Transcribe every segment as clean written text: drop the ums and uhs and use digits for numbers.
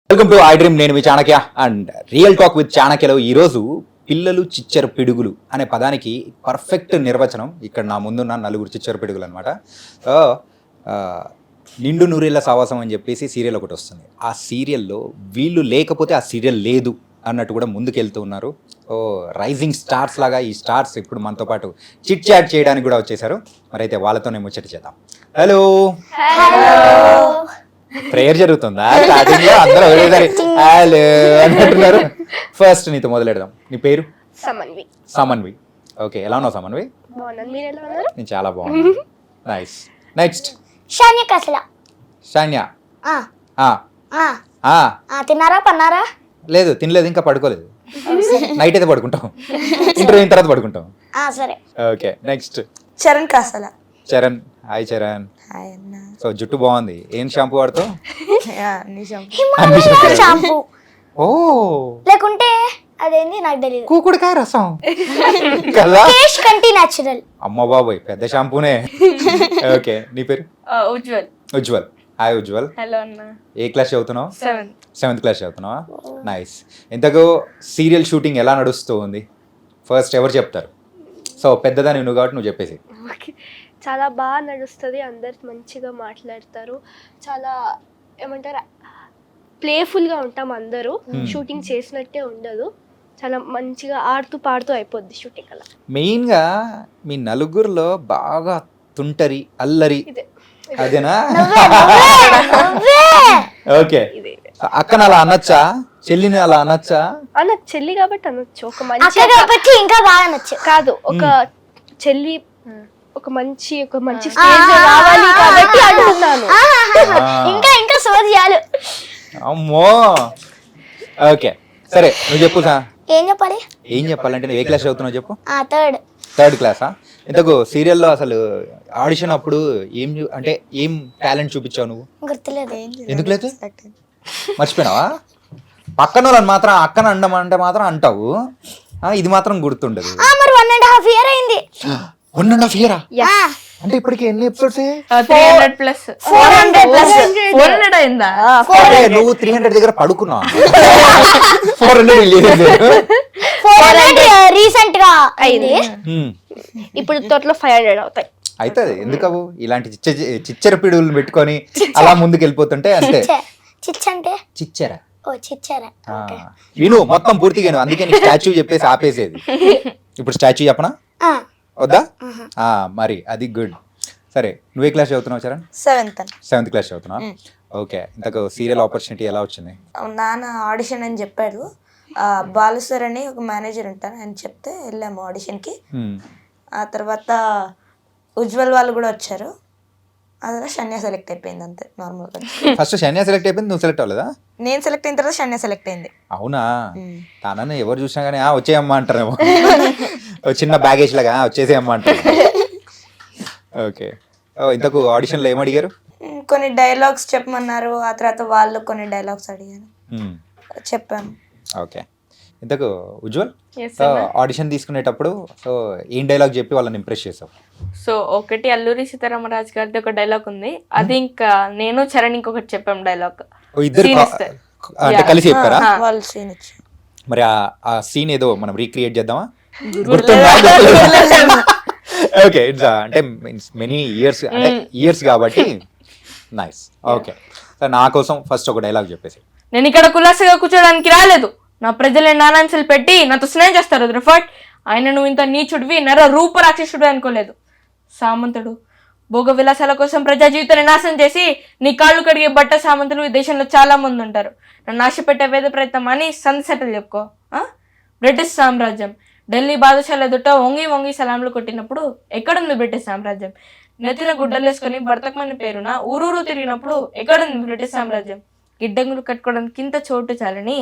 Welcome to I dream. నేను మీ Chanakya and real talk with చాణక్యలో ఈరోజు పిల్లలు చిచ్చర పిడుగులు అనే పదానికి పర్ఫెక్ట్ నిర్వచనం ఇక్కడ నా ముందున్న నలుగురు చిచ్చర పిడుగులు అనమాట. సో నిండు నూరేళ్ల సావాసం అని చెప్పేసి సీరియల్ ఒకటి వస్తుంది. ఆ సీరియల్లో వీళ్ళు లేకపోతే ఆ సీరియల్ లేదు అన్నట్టు కూడా ముందుకెళ్తూ ఉన్నారు. ఓ రైజింగ్ స్టార్స్ లాగా ఈ స్టార్స్ ఇప్పుడు మనతో పాటు చిట్ చాట్ చేయడానికి కూడా వచ్చేసారు. మరైతే వాళ్ళతోనే ముచ్చట చేద్దాం. హలో, ప్రేయర్ జరుగుతుందా స్టార్టింగ్ లో? అందరూ ఒకటేసారి హలో అంటున్నారు. ఫస్ట్ నీతో మొదలెడదాం. నీ పేరు? సమన్వి. సమన్వి. ఓకే, ఎలా ఉన్నావు సమన్వి? మీరు ఎలా ఉన్నారు? నేను చాలా బాగున్నాను. నైస్. నెక్స్ట్ షాన్య కసల. షాన్య. తిన్నారా పన్నారా? లేదు, తినలేదు, ఇంకా పడుకోలేదు. నైట్ అయితే పడుకుంటాం, ఇంటర్వ్యూ అయిన తర్వాత పడుకుంటాం. సరే. Okay, next Charan కాసల. Charan. Hi Charan. Hi అన్న. సో జుట్టు బాగుంది. ఏం షాంపూ వాడుతావు? హిమాలయ షాంపూ ఓ, లేకుంటే అదేంది నాకు తెలియదు. కూకుడుకాయ రసం కదా. కేష్ కంటి న్యాచురల్. అమ్మ బాబోయ్, పెద్ద షాంపూనే. ఓకే, నీ పేరు? ఉజ్వల్. ఉజ్వల్. హాయ్ ఉజ్వల్. హలో అన్న. ఏ క్లాస్ చదువుతున్నావు? 7th క్లాస్ చదువుతున్నావా? నైస్. ఇంతకు సీరియల్ షూటింగ్ ఎలా నడుస్తూ ఉంది? ఫస్ట్ ఎవరు చెప్తారు? సో పెద్దదాన్ని నువ్వు కాబట్టి నువ్వు చెప్పేసి. చాలా బాగా నడుస్తుంది, అందరు మంచిగా మాట్లాడతారు, చాలా ఏమంటారు ప్లేఫుల్గా ఉంటాం అందరూ. షూటింగ్ చేసినట్టే ఉండదు, చాలా మంచిగా ఆడుతూ పాడుతూ అయిపోద్ది షూటింగ్. అలా మెయిన్గా మీ నలుగురిలో బాగా తుంటరి అల్లరి అదేనా? ఓకే, అక్కన అలా అనొచ్చా? చెల్లిని అలా అనొచ్చా? అన్న చెల్లి కాబట్టి అనొచ్చు. ఒక మంచి కాబట్టి ఇంకా బాగా నచ్చు కాదు, ఒక చెల్లి ఒక మంచి స్టేజ్ రావాలి కాబట్టి అంటున్నాను. ఇంకా ఇంకా సోదియాలు. అమ్మో. ఓకే సరే, నువ్వు చెప్పు. ఏం చెప్పాలి? ఏం చెప్పాలంటే నువ్వు ఏ క్లాస్ చదువుతున్నావు చెప్పు. థర్డ్ క్లాసా? ఇంతకు సీరియల్లో అసలు ఆడిషన్ అప్పుడు అంటే ఏం టాలెంట్ చూపించావు నువ్వు? గుర్తులేదు. ఎందుకు లేదు? మర్చిపోయినావా? పక్కన వాళ్ళని మాత్రం అక్కన అండమంటే మాత్రం అంటావు, ఇది మాత్రం గుర్తుండదు. మరి 1.5 year అయింది. 1.5 year అంటే ఇప్పటికి ఎన్ని ఎపిసోడ్స్? 300+. 400 అయిందా? నువ్వు 300 దగ్గర పడుకున్నావు. 400 రీసెంట్ గా అయింది. ఇప్పుడు తోటలో 500 అవుతాయి. అయితే ఎందుకు ఇలాంటి చిచ్చర పిడుగులు పెట్టుకొని అలా ముందుకు వెళ్ళిపోతుంటే అంతే. చిచ్చంటే చిచ్చర. ఓ చిచ్చర. విను మొత్తం పూర్తిగా విను. అందుకే నీకు స్టాచ్యూ చెప్పేసి ఆపేసేది. ఇప్పుడు స్టాచ్యూ చెప్పనా? వద్దా? మరి అది గుడ్. సరే, నువ్వే క్లాస్ చదువుతున్నావు చరణ్? 7th క్లాస్ చదువుతున్నావు. ఓకే, ఇంతకు సీరియల్ ఆపర్చునిటీ ఎలా వచ్చింది? నాన్న ఆడిషన్ అని చెప్పారు. బాలు సార్ అని ఒక మేనేజర్ ఉంటారు, అని చెప్తే వెళ్ళాము ఆడిషన్కి. ఆ తర్వాత ఉజ్వల్ వాళ్ళు కూడా వచ్చారు. అదే షన్య సెలెక్ట్ అయిపోయింది, అంతే నార్మల్గా. ఫస్ట్ షన్య సెలెక్ట్ అయిపోయింది, నువ్వు సెలెక్ట్ అవ్వలేదా? నేను సెలెక్ట్ అయిన తర్వాత షన్య సెలెక్ట్ అయింది. అవునా? తనని ఎవరు చూసినా కానీ వచ్చేయమ్మా అంటారేమో, చిన్న బ్యాగేజ్ లాగా వచ్చేసేయమ్మా అంటారు. ఓకే, ఇంతకు ఆడిషన్లో ఏం అడిగారు? కొన్ని డైలాగ్స్ చెప్పమన్నారు. ఆ తర్వాత వాళ్ళు కొన్ని డైలాగ్స్ అడిగారు, చెప్పాను. ఓకే, ఇంతకు ఉజ్వల్ ఆడిషన్ తీసుకునేటప్పుడు సో ఏం డైలాగ్ చెప్పి వాళ్ళని ఇంప్రెస్ చేసావు? సో ఒకటి అల్లూరి సీతారామరాజు గారిది ఒక డైలాగ్ ఉంది, అది ఇంకా నేను చరణ్ ఇంకొకటి చెప్పాం డైలాగ్. ఇద్దరు అంటే కలిసి చెప్పారా? వాళ్ళు సీన్ ఇచ్చి మరి ఆ సీన్ ఏదో మనం రీక్రియేట్ చేద్దామా? ఓకే, ఇట్స్ అంటే మెనీ ఇయర్స్ కాబట్టి నైస్. ఓకే, నా కోసం ఫస్ట్ ఒక డైలాగ్ చెప్పేసి. నేను ఇక్కడ కులాసగా కూర్చోడానికి రాలేదు, నా ప్రజలే నానాంశలు పెట్టి నాతో స్నేహం చేస్తారు రిఫర్ట్. ఆయన నువ్వు ఇంత నీచుడివి, నర రూప రాక్షసుడు అనుకోలేదు. సామంతుడు భోగ విలాసాల కోసం ప్రజా జీవితాన్ని నాశనం చేసి నీ కాళ్ళు కడిగే బట్ట సామంతులు ఈ దేశంలో చాలా మంది ఉంటారు. నన్ను ఆశ పెట్టే వేద ప్రయత్నం అని సందసెటలు చెప్పుకో. బ్రిటిష్ సామ్రాజ్యం ఢిల్లీ బాదుషాల ఎదుట వంగి వంగి సలాంలు కొట్టినప్పుడు ఎక్కడుంది బ్రిటిష్ సామ్రాజ్యం? నెత్తిన గుడ్డలేసుకొని భర్తకమని పేరున ఊరూరు తిరిగినప్పుడు ఎక్కడుంది బ్రిటిష్ సామ్రాజ్యం? గిడ్డంగులు కట్టుకోవడానికి ఇంత చోటు చాలని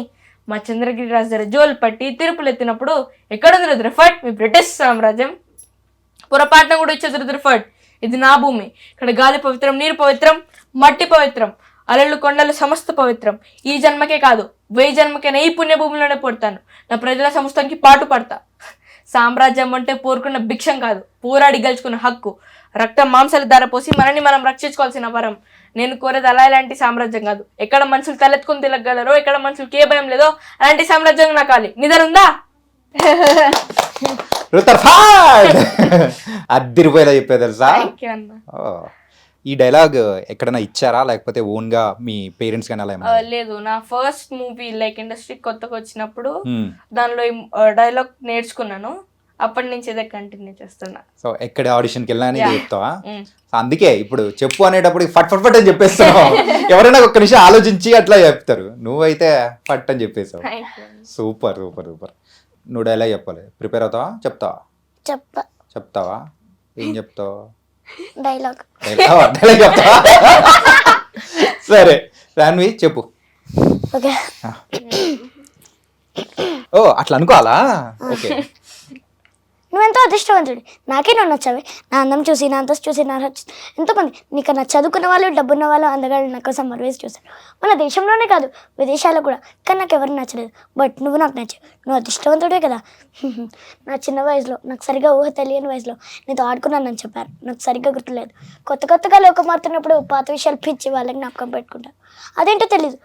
మా చంద్రగిరి రాజు దగ్గర జోలు పట్టి తిరుపులు ఎత్తినప్పుడు ఎక్కడుంది రుద్రఫర్ట్? మీ బ్రిటిష్ సామ్రాజ్యం. పొరపాటున కూడా ఇచ్చేది రుద్రఫర్ట్, ఇది నా భూమి, ఇక్కడ గాలి పవిత్రం, నీరు పవిత్రం, మట్టి పవిత్రం, అలలు కొండలు సమస్త పవిత్రం. ఈ జన్మకే కాదు 1000 జన్మకైనా ఈ పుణ్యభూమిలోనే పుడతాను. నా ప్రజల సంస్థకి పాటు పడతా. సామ్రాజ్యం అంటే పోరుకున్న భిక్షం కాదు, పోరాడి గెలుచుకున్న హక్కు. రక్తం మాంసాలు ధారపోసి మనని మనం రక్షించుకోవాల్సిన వరం. నేను కోరేది అలా ఇలాంటి సామ్రాజ్యం కాదు. ఎక్కడ మనుషులు తలెత్తుకుని తిరగలరో, ఎక్కడ మనుషులకి ఏ భయం లేదో అలాంటి సామ్రాజ్యం నాకు కావాలి. నిద్ర ఉందా? అద్దరిపోయేలా చెప్పేది తెలుసా. Thank you అన్న. ఓ, ఈ డైలాగ్ ఎక్కడైనా ఇచ్చారా లేకపోతే ఓన్ గా మీ పేరెంట్స్ కానీ అలా ఏమన్నా? లేదు, నా ఫస్ట్ మూవీ లైక్ ఇండస్ట్రీ కొత్తగా వచ్చినప్పుడు Hmm. దానిలో డైలాగ్ నేర్చుకున్నాను. అప్పటి నుంచి ఇదే కంటిన్యూ చేస్తున్నా. సో ఎక్కడ ఆడిషన్కి వెళ్ళినా అని చెప్తావా? Mm. సో అందుకే ఇప్పుడు చెప్పు అనేటప్పుడు ఫట్ ఫట్ ఫట్ అని చెప్పేస్తావు. ఎవరైనా ఒక్క నిమిషం ఆలోచించి అట్లా చెప్తారు, నువ్వైతే ఫట్ అని చెప్పేసావు. Thank you. Super super super. నువ్వు డైలాగ్ చెప్పాలి, ప్రిపేర్ అవుతావా? చెప్తావా? ఏం చెప్తావు? డైలాగ్ డైలాగ్ చెప్తావా? సరే రాన్వి చెప్పు. ఓకే. ఓ అట్లా అనుకోవాలా? ఓకే. నువ్వెంతో అదృష్టవంతుడి, నాకే నువ్వు నచ్చావి. నా అందం చూసి, నా అంతస్తు చూసి, నా ఎంతోమంది నీకు నా చదువుకున్న వాళ్ళు, డబ్బున్న వాళ్ళు, అందగాళ్ళు నా కోసం మరువేసి చూశారు. మన దేశంలోనే కాదు విదేశాల్లో కూడా. కానీ నాకు ఎవరు నచ్చలేదు, బట్ నువ్వు నాకు నచ్చావు. నువ్వు అదృష్టవంతుడే కదా. నా చిన్న వయసులో, నాకు సరిగ్గా ఊహ తెలియని వయసులో నీతో ఆడుకున్నానని చెప్పారు. నాకు సరిగ్గా గుర్తులేదు. కొత్తగా లోకం మారుతున్నప్పుడు పాత విషయాలు పిచ్చి వాళ్ళకి జ్ఞాపకం పెట్టుకుంటాను. అదేంటో తెలీదు.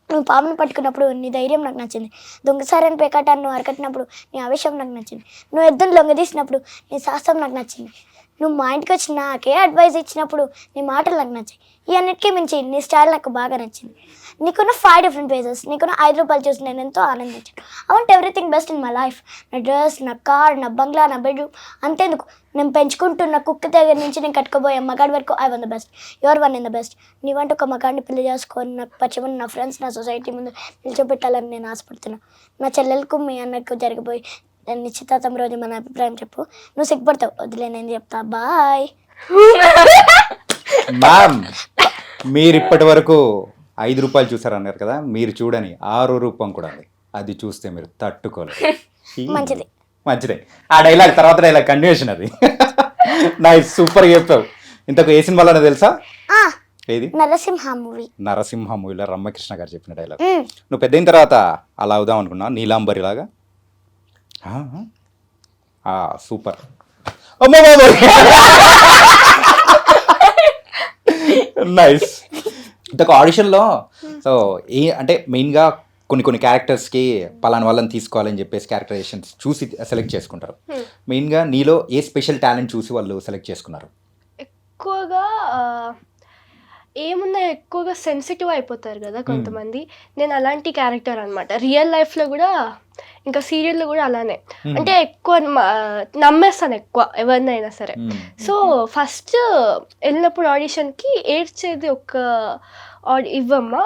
నువ్వు పామును పట్టుకున్నప్పుడు నీ ధైర్యం నాకు నచ్చింది. దొంగసారని పేకాటాన్ని నువ్వు అరకట్టినప్పుడు నీ ఆవేశం నాకు నచ్చింది. నువ్వు ఎద్దును లొంగదీసినప్పుడు నీ సాహసం నాకు నచ్చింది. నువ్వు మా ఇంటికి వచ్చి నాకే అడ్వైస్ ఇచ్చినప్పుడు నీ మాటలు నాకు నచ్చాయి. ఈ అన్నిటికీ మించి నీ స్టైల్ నాకు బాగా నచ్చింది. నీకున్న 5 డిఫరెంట్ ఫేజెస్, నీకున్న 5 రూపాయలు చూసి నేను ఎంతో ఆనందించాను. I want everything best in my life. నా డ్రెస్, నా కార్, నా బంగ్లా, నా బెడ్రూమ్, అంతేందుకు నేను పెంచుకుంటున్న కుక్క దగ్గర నుంచి నేను కట్టుకోబోయే మగాడి వరకు I one the best. Your one in the best. నీ వంట ఒక మగాడిని పెళ్లి చేసుకొని నాకు పరిచయం నా ఫ్రెండ్స్, నా సొసైటీ ముందు నిల్చోబెట్టాలని నేను ఆశపడుతున్నాను. నా చెల్లెలకు మీ అన్నకు జరగబోయి నిశ్చితార్థం రోజు మన అభిప్రాయం చెప్పు. నువ్వు సిగ్గుపడతావు, వదిలే నేను చెప్తా. బాయ్. మ్యామ్, మీరు ఇప్పటి వరకు 5 రూపాయలు చూసారన్నారు కదా, మీరు చూడని 6 రూపం కూడా ఉంది. అది చూస్తే మీరు తట్టుకోలేదు. మంచిది. మంచిదే. ఆ డైలాగ్ తర్వాత డైలాగ్ కంటిన్యూషన్ అది. నైస్, సూపర్ చెప్పావు. ఇంతకు ఏ సినిమాలో తెలుసా? ఏది? నరసింహ మూవీ. నరసింహ మూవీలో రమ్యకృష్ణ గారు చెప్పిన డైలాగ్. నువ్వు పెద్ద అయిన తర్వాత అలా అవుదాం అనుకున్నా, నీలాంబరి లాగా. సూపర్. నైస్. ఇంతకు ఆడిషన్లో సో అంటే మెయిన్గా కొన్ని క్యారెక్టర్స్కి పలానా వాళ్ళని తీసుకోవాలని చెప్పేసి క్యారెక్టరైజేషన్స్ చూసి సెలెక్ట్ చేసుకుంటారు. మెయిన్గా నీలో ఏ స్పెషల్ టాలెంట్ చూసి వాళ్ళు సెలెక్ట్ చేసుకున్నారు? ఎక్కువగా ఏమున్నా ఎక్కువగా సెన్సిటివ్ అయిపోతారు కదా కొంతమంది. నేను అలాంటి క్యారెక్టర్ అనమాట. రియల్ లైఫ్లో కూడా ఇంకా సీరియల్లో కూడా అలానే. అంటే ఎక్కువ నమ్మేస్తాను ఎక్కువ ఎవరినైనా సరే. సో ఫస్ట్ వెళ్ళినప్పుడు ఆడిషన్కి ఏడ్చేది ఒక ఇవ్వమ్మా,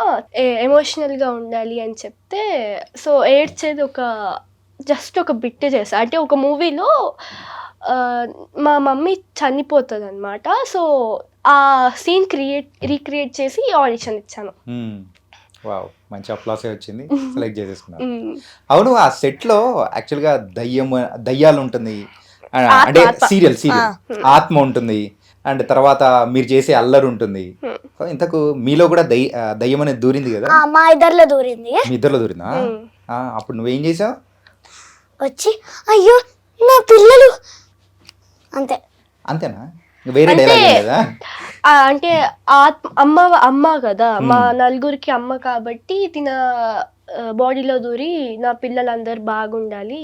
ఎమోషనల్గా ఉండాలి అని చెప్తే, సో ఏడ్చేది జస్ట్ ఒక బిట్ చేసా. అంటే ఒక మూవీలో మా మమ్మీ చనిపోతుంది అనమాట. సో ఆ సీన్ రీక్రియేట్ చేసి ఆడిషన్ ఇచ్చాను. వావ్, మంచి అప్లాసే వచ్చింది, సెలెక్ట్ చేసేసుకున్నాను. అవును, ఆ సెట్లో యాక్చువల్గా దయ్యాలు ఉంటుంది, అంటే సీరియల్ ఆత్మ ఉంటుంది, అండ్ తర్వాత మీరు చేసే అల్లరి ఉంటుంది. ఇంతకు మీలో కూడా దయ్యం అనేది దూరింది కదా? మా ఇద్దరిలో దూరింది. మీ ఇద్దరిలో దూరిందా? అప్పుడు నువ్వేం చేసావు? వచ్చి అయ్యో నా పిల్లలు, అంతేనా? వేరే డైలాగ్ లేదా? అంటే అమ్మ కదా, మా నలుగురికి అమ్మ కాబట్టి తిన బాడీలో దూరి నా పిల్లలందరూ బాగుండాలి,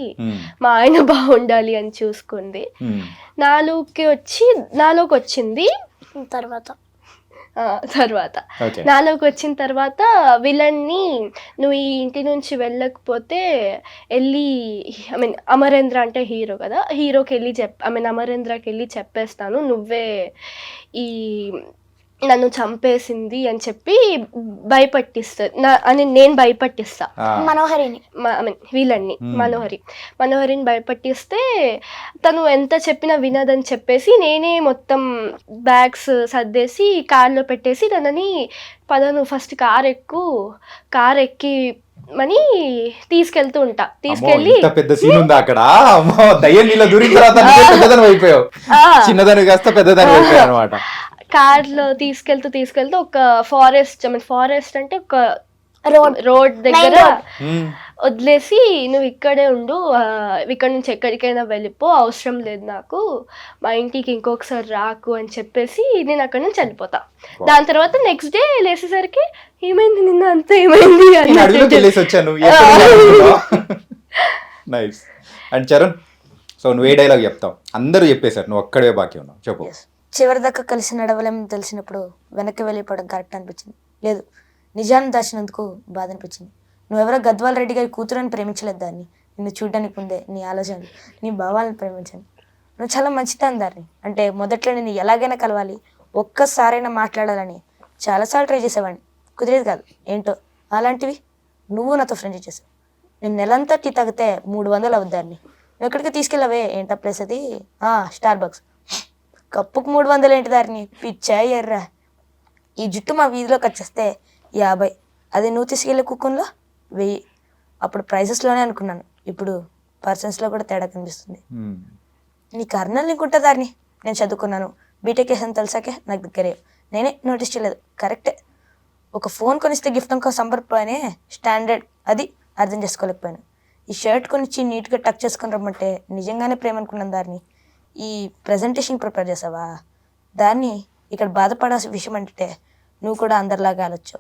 మా ఆయన బాగుండాలి అని చూసుకుంది. నాలోకి వచ్చింది. నాలోకి వచ్చిన తర్వాత విలన్ని, నువ్వు ఈ ఇంటి నుంచి వెళ్ళకపోతే వెళ్ళి, అమరేంద్ర అంటే హీరో కదా, హీరోకి వెళ్ళి అమరేంద్రకి వెళ్ళి చెప్పేస్తాను, నువ్వే ఈ నన్ను చంపేసింది అని చెప్పి భయపట్టిస్తా అని నేను భయపట్టిస్తా మనోహరిని, వీళ్ళని మనోహరిని భయపట్టిస్తే తను ఎంత చెప్పినా వినదని చెప్పేసి నేనే మొత్తం బ్యాగ్స్ సర్దేసి కార్లో పెట్టేసి తనని పదను ఫస్ట్ కార్ ఎక్కి మని తీసుకెళ్తూ ఉంటా. తీసుకెళ్ళి పెద్ద సీన్ ఉంది అక్కడ. దయ్యం నీళ్ళ దూరిన తర్వాత పెద్దదాని అయిపోయావు, చిన్నదాని కాస్త పెద్దదాని అయిపోయావు అనమాట. కార్లో తీసుకెళ్తూ ఒక ఫారెస్ట్ అంటే ఒక రోడ్ దగ్గర వదిలేసి నువ్వు ఇక్కడే ఉండు, ఇక్కడ నుంచి ఎక్కడికైనా వెళ్ళిపో, అవసరం లేదు నాకు, మా ఇంటికి ఇంకొకసారి రాకు అని చెప్పేసి నేను అక్కడ నుంచి వెళ్ళిపోతా. దాని తర్వాత నెక్స్ట్ డే లేచేసరికి ఏమైంది నిన్న అంతా ఏమైంది నేను అడవిలోకి అన్నట్టు. వెళ్ళేసి వచ్చాను. నైస్. అండ్ చరణ్, సో నువ్వు ఏ డైలాగ్ చెప్తావు? అందరూ చెప్పేశారు, నువ్వు ఒక్కడే బాకీ ఉన్నావు, చెప్పు. చివరిదాకా కలిసి నడవలేమని తెలిసినప్పుడు వెనక్కి వెళ్ళిపోవడం కరెక్ట్ అనిపించింది. లేదు, నిజాన్ని దాచినందుకు బాధ అనిపించింది. నువ్వెవరో గద్వాల్ రెడ్డి గారి కూతురని ప్రేమించలేదు దాన్ని. నిన్ను చూడడానికి ముందే నీ ఆలోచనలు, నీ భావాలను ప్రేమించాను. నువ్వు చాలా మంచిదాన్ని దాన్ని. అంటే మొదట్లో నేను ఎలాగైనా కలవాలి, ఒక్కసారైనా మాట్లాడాలని చాలాసార్లు ట్రై చేసేవాడిని. కుదిరేది కాదు. ఏంటో అలాంటివి నువ్వు నాతో ఫ్రెండ్షిప్ చేసావు. నేను నెలంతా టీ తాగితే 300 అవుద్దాన్ని. నువ్వు ఎక్కడికి తీసుకెళ్ళవే? ఏంటా ప్లేస్ అది? Star bucks. కప్పుకు 300 ఏంటి దారిని? పిచ్చా ఎర్రా. ఈ జుట్టు మా వీధిలోకి వచ్చేస్తే 50, అది నువ్వు తీసుకెళ్ళే కుక్కన్లో 1000. అప్పుడు ప్రైసెస్లోనే అనుకున్నాను, ఇప్పుడు పర్సన్స్లో కూడా తేడా కనిపిస్తుంది. నీ కర్నల్ ఇంకుంటా దారిని. నేను చదువుకున్నాను, బీటెక్ చేసాను తెలిసాకే నాకు దగ్గరే. నేనే నోటీస్ చేయలేదు. కరెక్టే, ఒక ఫోన్ కొనిస్తే గిఫ్ట్ ఇంకో సంబరపోయినే స్టాండర్డ్, అది అర్థం చేసుకోలేకపోయాను. ఈ షర్ట్ కొనిచ్చి నీట్గా టక్ చేసుకుని రమ్మంటే నిజంగానే ప్రేమ అనుకున్నాను దాన్ని. ఈ ప్రజెంటేషన్ ప్రిపేర్ చేసావా దాన్ని. ఇక్కడ బాధపడాల్సిన విషయం అంటే నువ్వు కూడా అందరిలాగా ఆలోచు.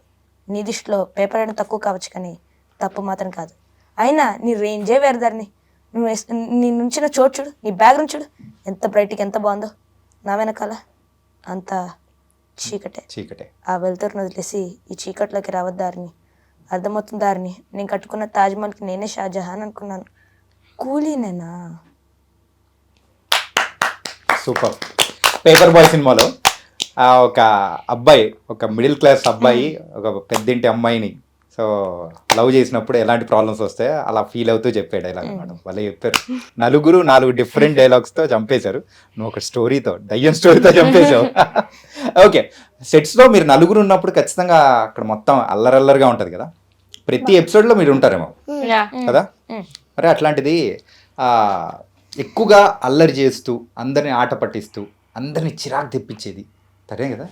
నీ దృష్టిలో పేపర్ అయినా తక్కువ కావచ్చు కానీ తప్పు మాత్రం కాదు. అయినా నీ రేంజే వేరు దాన్ని. నువ్వు నీ నుంచిన చోటు చూడు, నీ బ్యాక్గ్రౌండ్ చూడు, ఎంత బ్రైట్గా ఎంత బాగుందో. నా వెనకాల అంత చీకటే. ఆ వెళ్తురుని వదిలేసి ఈ చీకట్లోకి రావద్దారిని. అర్థమవుతుందారిని. నేను కట్టుకున్న తాజ్మహల్కి నేనే షాజహాన్ అనుకున్నాను. కూలీనేనా? సూపర్. పేపర్ బాయ్ సినిమాలో ఒక అబ్బాయి, ఒక మిడిల్ క్లాస్ అబ్బాయి ఒక పెద్దింటి అమ్మాయిని సో లవ్ చేసినప్పుడు ఎలాంటి ప్రాబ్లమ్స్ వస్తాయో అలా ఫీల్ అవుతూ చెప్పే డైలాగ్ అనమాట. వాళ్ళు చెప్పారు, 4 డిఫరెంట్ డైలాగ్స్తో చంపేశారు. నువ్వు ఒక స్టోరీతో, దయ్యం స్టోరీతో చంపేశావు. ఓకే, సెట్స్లో మీరు 4 ఉన్నప్పుడు ఖచ్చితంగా అక్కడ మొత్తం అల్లరల్లరిగా ఉంటుంది కదా. ప్రతి ఎపిసోడ్లో మీరు ఉంటారేమో కదా. మరి అట్లాంటిది ఎక్కువగా అల్లరి చేస్తూ అందరిని ఆట పట్టిస్తూ అందరిని చిరాకు తెప్పించేది సరే కదా.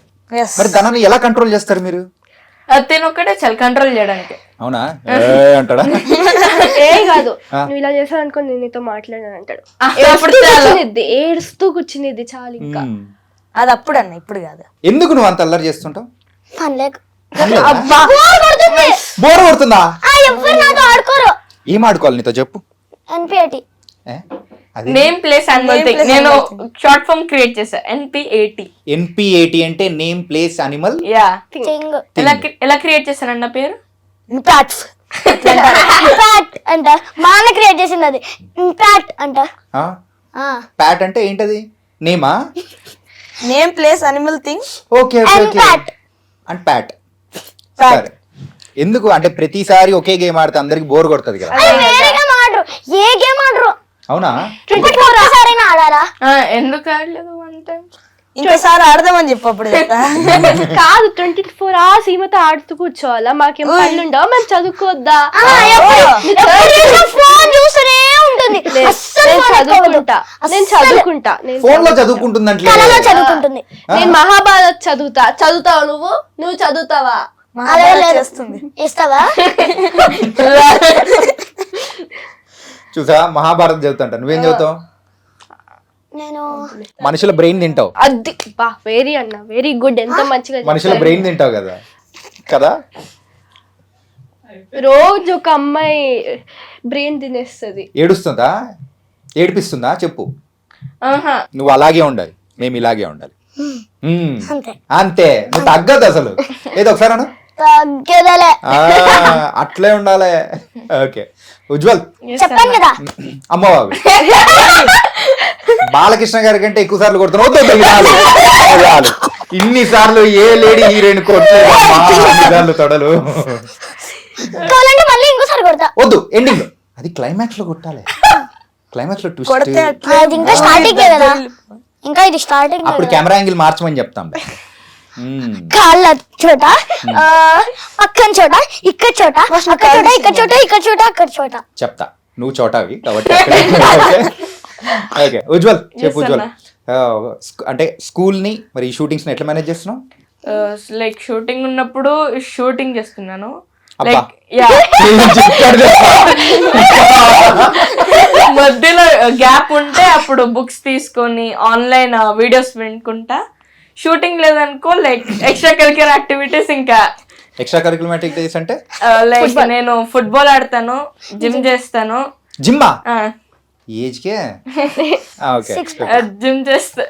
మరి దాన్ని ఎలా కంట్రోల్ చేస్తారు మీరు? తిని ఒక్కటే చాలా కంట్రోల్ చేయడానికి. అవునా అంటాడా? ఏ కాదు, నువ్వు ఇలా చేసావు అనుకో నేను నీతో మాట్లాడాను అంటాడు. ఏడుస్తూ కూర్చునేది చాలు. ఇంకా అది అప్పుడు అన్న, ఇప్పుడు కాదు. ఎందుకు నువ్వు అంత అల్లరి చేస్తుంటావు? బోర్ కొడుతుందా? ఆడుకోరు. ఏం ఆడుకోవాలి నీతో చెప్పు. NPAT name place animal thing. నేను షార్ట్ ఫామ్ క్రియేట్ చేశా, NPAT అంటే name place animal. Yeah, thing. ఎలా క్రియేట్ చేశారన్న పేరు? ఇంపాక్ట్ అంట. మా అన్న క్రియేట్ చేసింది అది. ఇంపాక్ట్ అంట. ప్యాట్ అంటే ఏంటది? నేమా? Name place animal thing. Okay and pat. సరే, ఎందుకు అంటే ప్రతిసారి ఒకే గేమ్ ఆడితే అందరికి బోర్ కొడుతుంది కదా. ఏ గేమ్ ఆడరు. అవునా? 24 సారైనా ఆడారా? ఎందుకు ఆడలేదు వన్ టైం? ఇంకోసారి ఆడదామని చెప్పు. అప్పుడు కాదు, 24 hours ఈమెతో ఆడుతూ కూర్చోవాలా? మాకేం పనులు ఉండవు? మేము చదువుకోవద్దా? ఫోన్ చూస్తూనే ఉంటుంది. నేను చదువుకుంటా. ఫోన్ లో చదువుకుంటుందంటే చదువుకుంటుంది. నేను మహాభారత్ చదువుతావు నువ్వు చదువుతావా? చేస్తుంది. ఇస్తావా? చూసా, మహాభారత్ చదువుతుంటా. నువ్వేం చదువుతావు? నేను మనుషుల బ్రెయిన్ తింటావు. అది బా వెరీ అన్న, వెరీ గుడ్. ఎంత మంచిగా మనుషుల బ్రెయిన్ తింటావు కదా కదా. రోజు ఒక అమ్మాయి బ్రెయిన్ తినేస్తుంది. ఏడుస్తుందా? ఏడిపిస్తుందా? చెప్పు. నువ్వు అలాగే ఉండాలి, మేము ఇలాగే ఉండాలి. అంతే, నువ్వు తగ్గదు అసలు. ఏదో ఒకసారి అను. తగ్గదలే. అట్లే ఉండాలి. ఓకే, ఉజ్వల్ చెప్పాను కదా. అమ్మబాబు బాలకృష్ణ గారి కంటే ఎక్కువ సార్లు కొడుతున్నావు. ఇన్ని సార్లు ఏ లేడీ హీరోయిన్ కొట్టలేదు తొడలు. మళ్ళీ ఇంకోసారి కొడతా. వద్దు, ఎండింగ్ లో అది క్లైమాక్స్ లో కొట్టాలి. క్లైమాక్స్ లో ట్విస్ట్. ఇంకా స్టార్టింగ్ కదా, ఇంకా ఇది స్టార్టింగ్. అప్పుడు కెమెరా యాంగిల్ మార్చమని చెప్తాం. కాళ్ళ చోట, పక్కన చోట, ఇక్కడ చోట, అక్కడ చోట, ఇక్కడ చోట, ఇక్కడ చోట, అక్కడ చోట చెప్తా. నువ్వు చోటావి కాబట్టి. ఓకే ఉజ్వల్, చెప్పు ఉజ్వల్. అంటే స్కూల్ ని మరి షూటింగ్స్ ని ఎట్లా మేనేజ్ చేస్తున్నావు? లైక్ షూటింగ్ ఉన్నప్పుడు షూటింగ్ చేస్తున్నాను. అబ్బా. లైక్ యా మధ్యలో గ్యాప్ ఉంటే అప్పుడు బుక్స్ తీసుకొని ఆన్లైన్ వీడియోస్ వినుకుంటా. షూటింగ్ లేదనుకో లైక్ ఎక్స్ట్రా కరిక్యులర్ యాక్టివిటీస్ ఇంకా ఎక్స్ట్రా కరికులర్ యాక్టివిటీస్ అంటే లైక్ నేను ఫుట్బాల్ ఆడతాను, జిమ్ చేస్తాను. జిమ్మా ఏజ్కే ఓకే జిమ్ చేస్తా.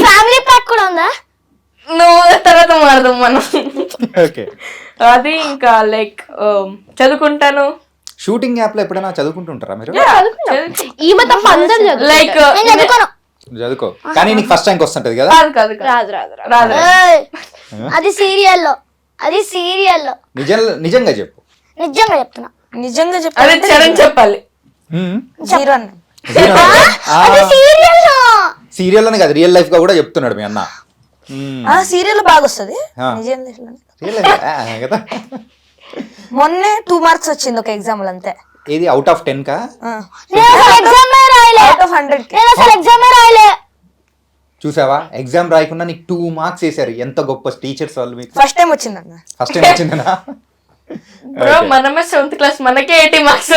ఫ్యామిలీ ప్యాక్ కూడా ఉందా? నువ్వు తర్వాత మారదాం మనం. ఓకే. అది ఇంకా లైక్ చదువుకుంటాను. షూటింగ్ యాప్ లో ఎప్పుడైనా చదువుకుంటుంటారా మీరు? ఈమె తప్ప అందరు లైక్ నేను చదువుకోను. చదువుకో, కానీ నీకు ఫస్ట్ టైంకి వస్తుంటది కదా. కాదు కాదు కాదు. రాదు రాదు రాదు. రాదు ఏయ్, అది సీరియల్లో, అది సీరియల్లో. నిజంగా చెప్పు. నిజంగా చెప్తున్నా. నిజంగా అదే చెప్పాలి చరణ్ చెప్పాలి. జీరో అన్న. అది సీరియల్లో. సీరియల్ అని కాదు, రియల్ లైఫ్ గా కూడా చెప్తున్నాడు మీ అన్న. సీరియల్ బాగా వస్తుంది ఆ. నిజం life లో. రియల్ లైఫ్ కదా. మొన్నే 2 మార్క్స్ వచ్చింది ఒక ఎగ్జాంపుల్ అంతే. ఇది అవుట్ ఆఫ్ 10 కా? నేను అసలు ఎగ్జామ్ రాయలే. అవుట్ ఆఫ్ 100 నేను అసలు ఎగ్జామ్ రాయలే. చూసావా, ఎగ్జామ్ రాయకుండా నీకు 2 మార్క్స్ వేసారు. ఎంత గొప్ప టీచర్స్ వాళ్ళు మీకు. ఫస్ట్ టైం వచ్చింది అన్న. First time వచ్చిందనా? బ్రో మనమే 7th క్లాస్, మనకే 80 మార్క్స్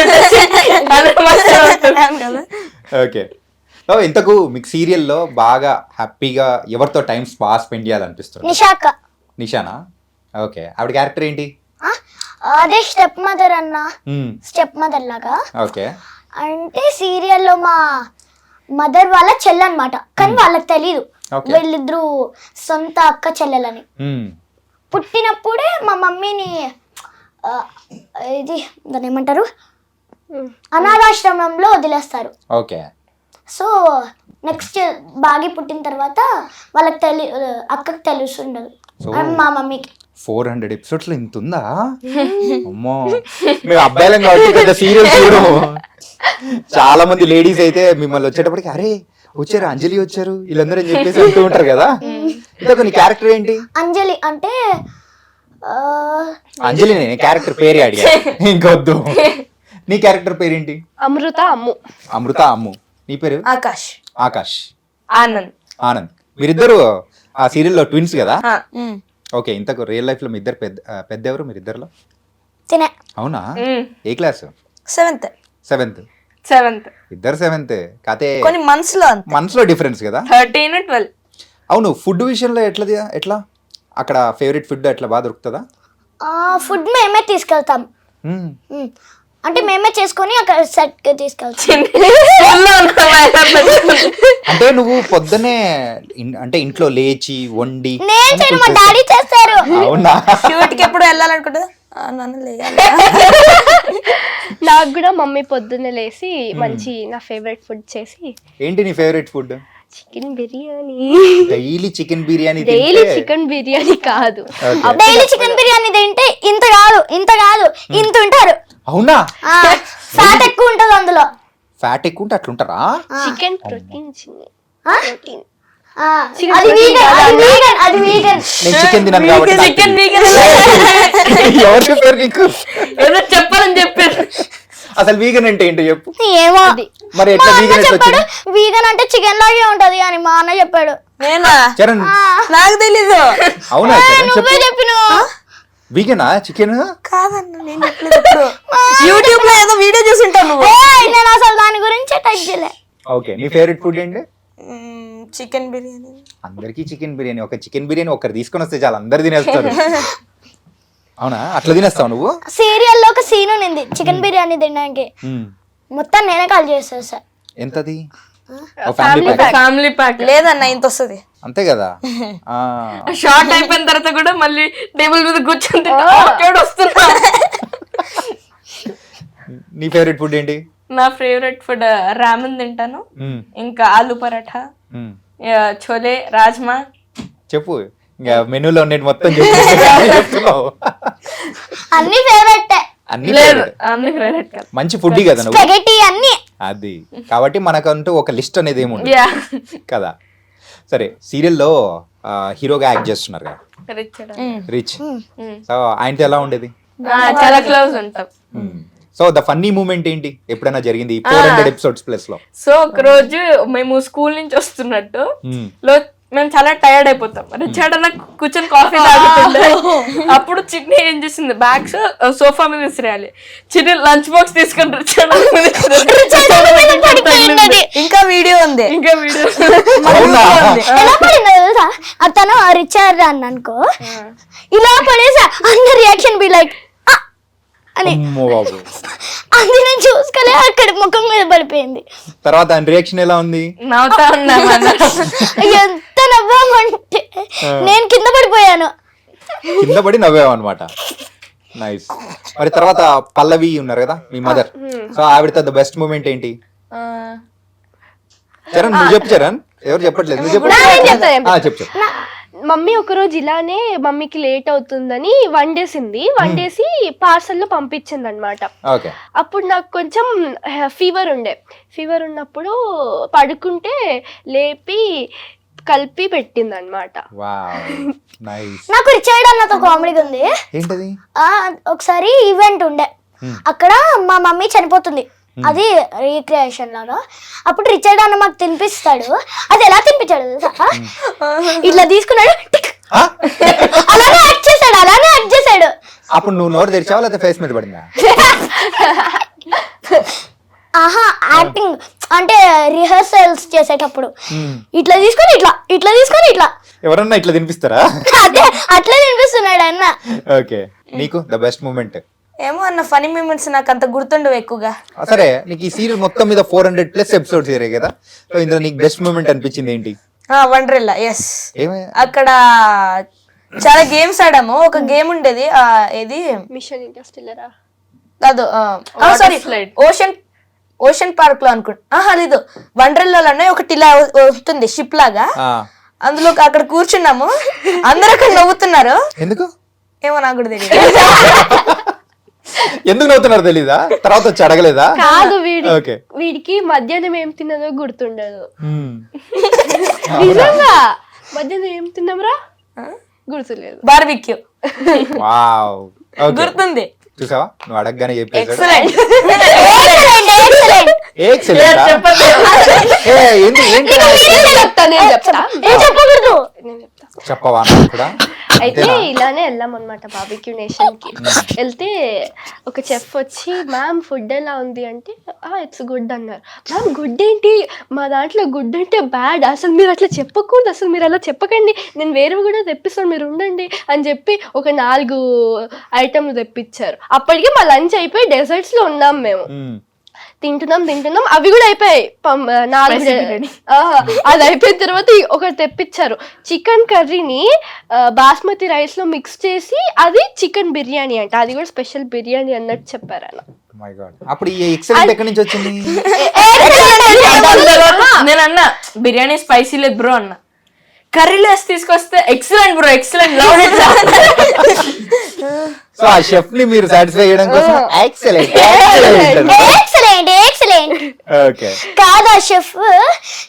కదా. ఓకే. సో ఇంతకు మీకు సీరియల్లో బాగా హ్యాపీగా ఎవరితో టైం స్పెండ్ చేయాలనిపిస్తుంది? నిషాక్క. నిషానా? ఓకే. ఆవిడ క్యారెక్టర్ ఏంటి? ఆ? అదే స్టెప్ మదర్ అన్న. మ్మ్. స్టెప్ మదర్ లాగా. ఓకే. అంటే సీరియల్లో మా మదర్ వాళ్ళ చెల్లెన్నమాట, కానీ వాళ్ళకి తెలీదు Okay. వీళ్ళిద్దరు సొంత అక్క చెల్లెలని. మ్మ్. పుట్టినప్పుడే మా మమ్మీని ఆ, ఇది దాన్ని ఏమంటారు, అనాథాశ్రమంలో వదిలేస్తారు. ఓకే. సో నెక్స్ట్ బాగి పుట్టిన తర్వాత వాళ్ళకి అక్కకి తెలుసుండదు, So- అండ్ మా మమ్మీకి. 400 ఎపిసోడ్స్ లో ఇంత ఉందా? అమ్మో, మేము అబ్బాయిలం కాబట్టి పెద్ద సీరియల్ చూడు. చాలా మంది లేడీస్ అయితే మిమ్మల్ని వచ్చేటప్పటికి అరే వచ్చారు, అంజలి వచ్చారు, వీళ్ళందరూ అని చెప్పేసి అంటూ ఉంటారు కదా. ఇంతకు నీ క్యారెక్టర్ ఏంటి? అంజలి అంటే ఆ, అంజలి క్యారెక్టర్ పేరే అడిగా, ఇంకొద్దు. నీ క్యారెక్టర్ పేరేంటి? అమృత అమ్ము. అమృత అమ్ము. నీ పేరు? ఆకాష్. ఆకాష్. ఆనంద్. ఆనంద్. మీరిద్దరు ఆ సీరియల్లో ట్విన్స్ కదా? ఆ, ఓకే. ఇంతకు రియల్ లైఫ్ లో మీ ఇద్దరు పెద్ద ఎవరు మీరిద్దరులో? తినే. అవునా? మ్మ్. ఏ క్లాస్? 7th. 7th. 7th. ఇద్దరు 7th. కాతే కొన్ని months లో అంతే. మనసులో డిఫరెన్స్ కదా. 13 12. అవును, ఫుడ్ విషయంలో ఎట్లా అక్కడ ఫేవరెట్ ఫుడ్ ఎట్లా బాగా దొరుకుతుందా? ఫుడ్ మేమే తీసుకెళ్తాం. మ్మ్. అంటే మేమే చేసుకొని అక్కడ సెట్ తీసుకెళ్తాం. స్కూల్లో ఉన్న అంటే నువ్వు పొద్దునే అంటే ఇంట్లో లేచి వండి నేను చేయను, మా డాడీ చేస్తారు. అవునా? షూట్ కి ఎప్పుడు వెళ్ళాలనుకుంటా నన్ను లేయాలి. నాకు కూడా మమ్మీ పొద్దున్నే లేసి మంచి నా ఫేవరెట్ ఫుడ్ చేసి ఏంటి నీ favourite food? Chicken biryani. Daily chicken biryani daily chicken biryani కాదు, డైలీ చికెన్ బిర్యానీ తింటే ఇంత కాదు ఇంత ఉంటారు. అవునా? ఫ్యాట్ ఎక్కువ ఉంటుంది అందులో. ఫ్యాట్ ఎక్కువ ఉంటే అట్లుంటారా? Chicken protein protein. అది వీగన్. నేను చికెన్ తినను కాబట్టి నాకు చికెన్ తెలియదు. ఎవరు చెప్పారు నీకు? ఏదో చెప్పాలని చెప్పారు. అసలు వీగన్ అంటే ఏంటో చెప్పు. ఏమో మరి ఎట్లా వీగన్ ఎట్లా చెప్పాడు, వచ్చింది? వీగన్ అంటే చికెన్ లాగే ఉంటది అని మా అన్న చెప్పాడు. నేనా? చరణ్, నాకు తెలీదు. అవునా చరణ్? నువ్వే చెప్పిన. వీగనా చికెన్? కాదన్న నేను చెప్పలేదు ఎప్పుడు. యూట్యూబ్ లో ఏదో వీడియో చూసి ఉంటావు నువ్వు. నేను అసలు దాని గురించి టైప్ చేయలే. ఓకే. నీ ఫేవరెట్ ఫుడ్ ఏంటి? చికెన్ బిర్యానీ. అందరికీ చికెన్ బిర్యానీ. ఒక చికెన్ బిర్యానీ ఒకరు తీసుకొని వస్తే చాలా అందరు తినేస్తారు. అవునా? అట్లా తినేస్తావు నువ్వు? సీరియల్లో ఒక సీన్ ఉంది చికెన్ బిర్యానీ తినడానికి, మొత్తం నేనే కాల్ చేస్తాను సార్. ఎంతది? Family pack. ఫ్యామిలీ ప్యాక్ లేదన్న ఇంత వస్తుంది. అంతే కదా. షార్ట్ అయిపోయిన తర్వాత కూడా మళ్ళీ టేబుల్ మీద కూర్చుంటే వస్తున్నా. నీ ఫేవరెట్ ఫుడ్ ఏంటి? నా ఫేవరెట్ ఫుడ్ రామన్ తింటాను, ఇంకా ఆలు పరాఠా, చోలే, రాజ్మా. చెప్పు. ఇంకా మెనూలో నేను మొత్తం చెప్తున్నావు. అన్ని ఫేవరెట్. అన్ని లేదు favorite. అన్ని ఫేవరెట్ కాదు. మంచి ఫుడ్ కదా నువ్వు. స్పెగెటీ అన్ని. అది కాబట్టి మనకంటూ ఒక లిస్ట్ అనేది ఏమి ఉండదు యా కదా. సరే, సీరియల్లో హీరోగా యాక్ట్ చేస్తున్నారు కదా, రిచ్. సో ఆయనతో ఎలా ఉండేది? చాలా క్లోజ్ ఉంటాం. సో ద ఫన్నీ మూమెంట్ ఏంటి ఎప్పుడైనా జరిగింది 400 ఎపిసోడ్స్ ప్లస్ లో? సో ఒక రోజు మేము స్కూల్ నుంచి వస్తున్నట్టు మేము చాలా టైర్డ్ అయిపోతాం. రిచర్డ్ అన్న కూర్చొని కాఫీ తాగుతుండే. అప్పుడు చిన్ని ఏం చేసింది, బ్యాగ్స్ సోఫా మీద విసిరేయాలి. చిన్ని లంచ్ బాక్స్ తీసుకొని రిచర్డ్ అన్న మీద విసిరేయాలి. ఇంకా వీడియో ఉంది. ఇంకా వీడియో అవునా? ఎలా పడిందో తెలుసా, అతను రిచర్డ్ అని అనుకో, ఇలా పడేసా అందరు రియాక్షన్ బి లైక్ అని. అమ్మో బాబు. అది నేను చూసుకోలే, అక్కడ ముఖం మీద పడిపోయింది. తర్వాత ఆయన రియాక్షన్ ఎలా ఉంది? నవ్వుతా ఉన్నామన్న. ఎంత నవ్వామంటే నేను కింద పడిపోయాను. కింద పడి నవ్వావు అనమాట. నైస్. మరి తర్వాత పల్లవి ఉన్నారు కదా మీ మదర్, సో ఆవిడతో ద బెస్ట్ మూమెంట్ ఏంటి? చరణ్ నువ్వు చెప్పు. చరణ్ ఎవరు చెప్పట్లేదు, నువ్వు చెప్పు. చెప్పు. మమ్మీ ఒకరోజు ఇలానే మమ్మీకి లేట్ అవుతుందని వండేసి పార్సల్లో పంపించింది అనమాట. ఓకే. అప్పుడు నాకు కొంచెం ఫీవర్ ఉన్నప్పుడు పడుకుంటే లేపి కలిపి పెట్టింది అనమాట. Wow nice. నాకు రిచర్డ్ అన్నతో కామెడీ ఉంది. ఏంటది? ఒకసారి ఈవెంట్ ఉండే, అక్కడ మా మమ్మీ చనిపోతుంది, అది రీక్రియేషన్ లాగా. అప్పుడు రిచర్డ్ అన్న మాకు తినిపిస్తాడు. అది ఎలా తినిపించాడు తెలుసా, ఇట్లా తీసుకున్నాడు, టిక్ అలానే యాక్ట్ చేశాడు. అప్పుడు నువ్వు నోరు తెరిచావా లేకపోతే ఫేస్ మీద పడిందా? ఆహా, యాక్టింగ్ అంటే రిహర్సల్స్ చేసేటప్పుడు ఇట్లా తీసుకొని ఇట్లా ఎవరన్నా ఇట్లా తినిపిస్తారా? అదే అట్లా తినిపిస్తున్నాడు అన్న. ఓకే. నీకు ద బెస్ట్ మూమెంట్? ఏమో అన్న ఫనీ మూమెంట్స్ నాకు అంత గుర్తుండవు ఎక్కువగా. సరే, నీకు ఈ సీరియల్ మొత్తం మీద 400+ ఎపిసోడ్స్ జరిగాయి కదా, సో ఇందులో నీకు బెస్ట్ మూమెంట్ అనిపించింది ఏంటి? వండర్లా. ఎస్, ఏమయ్యా? అక్కడ చాలా గేమ్స్ ఆడాము. ఒక గేమ్ ఉండేది, ఏది మిషన్ ఇంటర్స్టెల్లరా కాదు, సారీ ఓషన్ పార్క్ లో అనుకుంటా. లేదు, వండర్లాలోనే ఒకటి ఇలా వస్తుంది షిప్ లాగా, అందులో అక్కడ కూర్చున్నాము. అందరూ అక్కడ నవ్వుతున్నారు. ఎందుకు? ఏమో నాకు కూడా తెలియదు. ఎందుకు నవ్వుతున్నారు తెలీదా? తర్వాత వచ్చి అడగలేదా? కాదు, ఓకే. వీడికి మధ్యాహ్నం ఏం తిన్నదో గుర్తుండదు. నిజంగా మధ్యాహ్నం ఏం తిన్నాంరా గుర్తులేదు. Barbecue wow. ఓకే. గుర్తుంది. చూసావా, నువ్వు అడగగానే చెప్పేసాడు. ఎక్సలెంట్. ఎక్సలెంట్. చెప్పకూడదు. చెప్పవా నాకు కూడా? అయితే ఇలానే వెళ్ళాం అనమాట బార్బిక్యూ నేషన్ కి. వెళ్తే ఒక చెఫ్ వచ్చి, మ్యామ్ ఫుడ్ ఎలా ఉంది అంటే, ఇట్స్ గుడ్ అన్నారు. మ్యామ్ గుడ్ ఏంటి, మా దాంట్లో గుడ్ అంటే బ్యాడ్, అసలు మీరు అట్లా చెప్పకూడదు, అసలు మీరు అలా చెప్పకండి, నేను వేరేవి కూడా తెప్పిస్తాను, మీరు ఉండండి అని చెప్పి ఒక 4 ఐటమ్లు తెప్పించారు. అప్పటికి మా లంచ్ అయిపోయి డెజర్ట్స్ లో ఉన్నాం మేము. తింటున్నాం అవి కూడా అయిపోయాయి. 4 అది అయిపోయిన తర్వాత ఒకటి తెప్పించారు, చికెన్ కర్రీని బాస్మతి రైస్ లో మిక్స్ చేసి అది చికెన్ బిర్యానీ అంట, అది కూడా స్పెషల్ బిర్యానీ అన్నట్టు చెప్పారు అన్న. My God. అప్పుడు ఈ ఎక్సలెంట్ ఎక్కడి నుంచి వచ్చింది? నేను అన్నా బిర్యానీ స్పైసీ లేదు బ్రో అన్న, కర్రీలో వేసి తీసుకొస్తే ఎక్సలెంట్ బ్రో, ఎక్సలెంట్. సో ఆ షెఫ్ ని మీరు సాటిస్ఫై చేయడం కోసం ఎక్సలెంట్. ఓకే. కాదా షెఫ్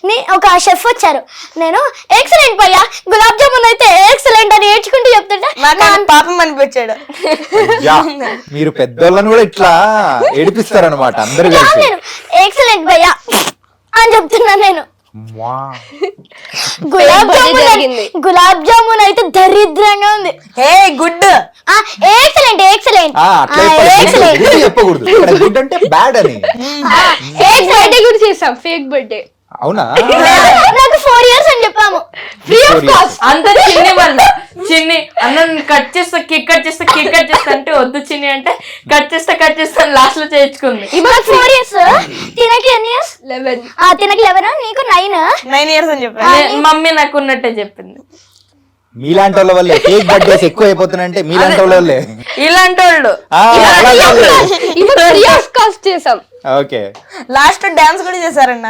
ని, ఒక షెఫ్ వచ్చారు, నేను ఎక్సలెంట్ భయ్యా, గులాబ్ జామున్ అయితే ఎక్సలెంట్ అని ఏడ్చుకుంటూ చెప్తుంటే నాకు పాపం అనిపించాడు. మీరు పెద్దోళ్ళని కూడా ఇట్లా ఏడిపిస్తారనమాట అందరు కలిసి. ఎక్సలెంట్ భయ్యా అని చెప్తున్నాను నేను. గులాబ్ జామున్ అయితే దరిద్రంగా ఉంది. Hey good, excellent. చెప్పకూడదు గుడ్ అంటే బ్యాడ్ అని. బర్త్డే కూడా చేసాం, ఫేక్ బర్త్డే. అవునా? నాకు 4 years అని చెప్పాము. అంత చిన్ని వల్ల చిన్ని అన్న కట్ చేస్తా కేక్ కట్ చేస్తా అంటే వద్దు చిన్ని అంటే కట్ చేస్తా లాస్ట్ లో చేయించుకుంది. 4 years. తినకి ఎన్ని ఇయర్స్? 11. తినకి 11, నీకు 9 years అని చెప్పాను. మమ్మీ నాకు ఉన్నట్టే చెప్పింది. మీలాంటి వాళ్ళ వల్లే కేక్ బర్త్డేస్ ఎక్కువ అయిపోతున్నాయంటే, మీలాంటి వాళ్ళ వల్లే. ఇలాంటి వాళ్ళు చేసాం. ఓకే. లాస్ట్ డాన్స్ కూడా చేశారన్న.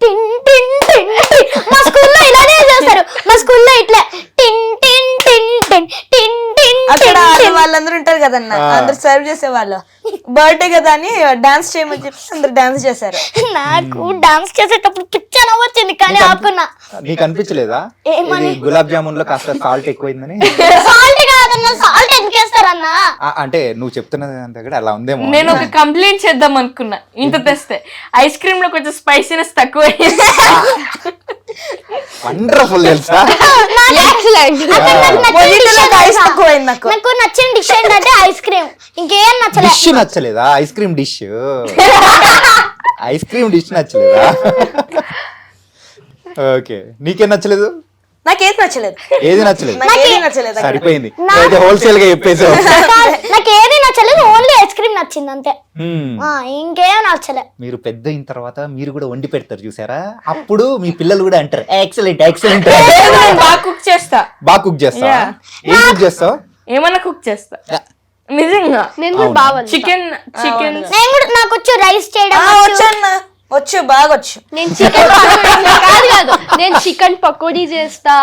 టిన్ టిన్ టిన్ టిన్. మా స్కూల్లో ఇలానే చేస్తారు. మా స్కూల్లో ఇట్లా టిన్ టిన్ టిన్ టిన్ టిన్ టిన్. అక్కడ వాళ్ళందరూ ఉంటారు కదన్న, అందరు సర్వ్ చేసే వాళ్ళు. బర్త్డే కదా అని డాన్స్ చేయమని చెప్పి అందరు డాన్స్ చేశారు. నాకు డాన్స్ చేసేటప్పుడు పిచ్చ నవ్వొచ్చింది, కానీ ఆపుకున్నా. నీకు అనిపించలేదా గులాబ్ జామున్ లో కాస్త సాల్ట్ ఎక్కువైందని? సాల్ట్ కాదన్న, సాల్ట్ ఎందుకు వేస్తారన్నా? అంటే నువ్వు చెప్తున్నది అంతా కూడా అలా ఉందేమో. నేను ఒక కంప్లైంట్ చేద్దాం అనుకున్నా, ఇంత తెస్తే ఐస్ క్రీమ్ లో కొంచెం స్పైసీనెస్ తక్కువ. వండర్ఫుల్ తెలుసా. మొజిటోలో ఐస్ తక్కువైంది నాకు. నాకు నచ్చిన డిష్ ఏంటంటే ఐస్ క్రీమ్, ఇంకేం నచ్చలేదు. డిష్ నచ్చలేదా? Ice cream dish ice cream dish నచ్చలేదా? ఓకే, నీకేం నచ్చలేదు? నాకేది నచ్చలేదు. ఏది నచ్చలేదు? నాకేది నచ్చలేదు. సరిపోయింది, అయితే హోల్సేల్ గా చెప్పేసావు. నాకు ఏది నచ్చలేదు, ఓన్లీ ఐస్ క్రీమ్ నచ్చింది అంతే. ఇంకేం నచ్చలే. మీరు పెద్ద అయిన తర్వాత మీరు కూడా వండి పెడతారు చూసారా, అప్పుడు మీ పిల్లలు కూడా అంటారు ఎక్సలెంట్ ఎక్సలెంట్. నేను బాగా కుక్ చేస్తా. బాగా కుక్ చేస్తావా? Yeah. ఏం కుక్ చేస్తావు? ఏమన్నా కుక్ చేస్తా నిజంగా. నేను కూడా బాగా వండుతా. చికెన్ నేను కూడా నాకు వచ్చు రైస్ చేయడం వచ్చన్నా వచ్చు, బాగా వచ్చు. నేను చికెన్ కాదు నేను చికెన్ పకోడీ చేస్తా,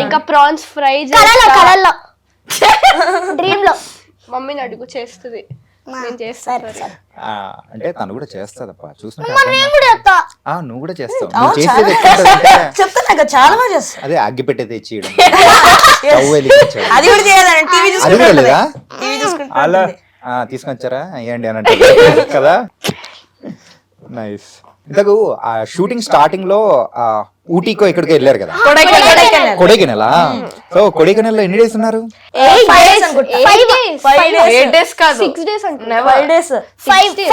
ఇంకా ప్రాన్స్ ఫ్రై చేస్తా. కలర్లో డ్రీమ్ లో మమ్మీని అడుగు చేస్తుంది, నేను చేస్తాను. అంటే తను కూడా చేస్తాదప్పా, చూస్తుంటే నేను కూడా చెప్తా. నువ్వు కూడా చేస్తావు. నువ్వు చేసేది ఎట్లుంటదంటే, చెప్తా నాకు చాలా బాగా చేస్తా. అదే అగ్గి పెట్టే తెచ్చియడం, స్టవ్ వెలిగించడం. అది కూడా చేయాలని టీవీ అది కూడా లేదా? టీవీ చూసుకుంటా అలా తీసుకొచ్చారా అయ్యండి అని అంటే కదా. నైస్. ఇంతకు ఆ షూటింగ్ స్టార్టింగ్ లో ఊటీకో ఎక్కడికో వెళ్ళారు కదా, కొడైకెనాల్. సో కొడైకెనాల్ లో ఎన్ని డేస్ ఉన్నారు? 8 days కాదు, 6 days అనుకుంటా. 5 days.